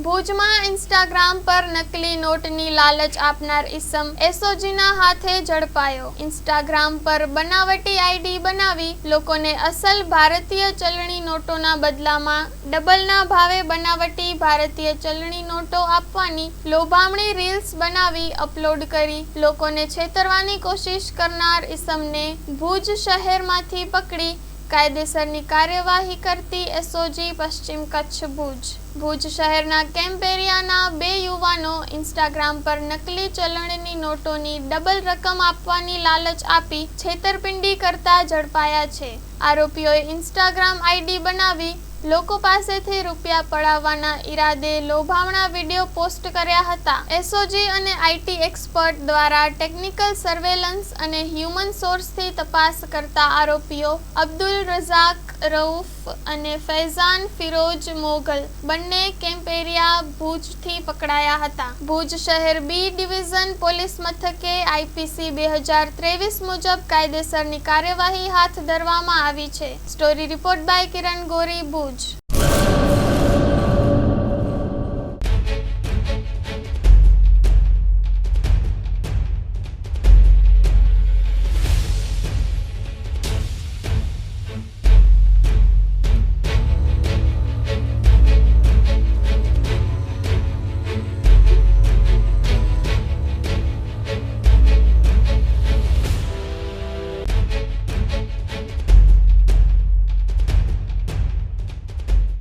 ભુજમાં ઇન્સ્ટાગ્રામ પર નકલી નોટની લાલચ આપનાર ઇસમ એસઓજીના હાથે ઝડપાયો। ઇન્સ્ટાગ્રામ પર બનાવટી આઈડી બનાવી લોકોને અસલ ભારતીય ચલણી નોટોના બદલામાં ડબલના ભાવે બનાવટી ભારતીય ચલણી નોટો આપવાની લોભામણી રીલ્સ બનાવી અપલોડ કરી લોકોને છેતરવાની કોશિશ કરનાર ઇસમને ભુજ શહેરમાંથી પકડી કાયદેસરની કાર્યવાહી કરતી એસઓજી પશ્ચિમ કચ્છ ભુજ શહેરના કેમ્પેરિયાના 2 યુવાનો ઇન્સ્ટાગ્રામ પર નકલી ચલણની નોટોની ડબલ રકમ આપવાની લાલચ આપી છેતરપિંડી કરતા ઝડપાયા છે। આરોપીઓએ ઇન્સ્ટાગ્રામ આઈડી બનાવી લોકો પાસેથી રૂપિયા પડાવવાના ઈરાદે લોભામણા વિડીયો પોસ્ટ કર્યા હતા। એસઓજી અને આઈટી એક્સપર્ટ દ્વારા ટેકનિકલ સર્વેલન્સ અને હ્યુમન સોર્સથી તપાસ કરતા આરોપીઓ અબ્દુલ રઝાક રઉફ અને ફૈઝાન ફિરોજ મોગલ બંને કેમ્પેરિયા ભુજથી પકડાયા હતા। ભુજ શહેર બી ડિવિઝન પોલીસ મથકે આઈપીસી 2023 મુજબ કાયદેસરની કાર્યવાહી હાથ ધરવામાં આવી છે। Story report by Kiran Gori Bhuj.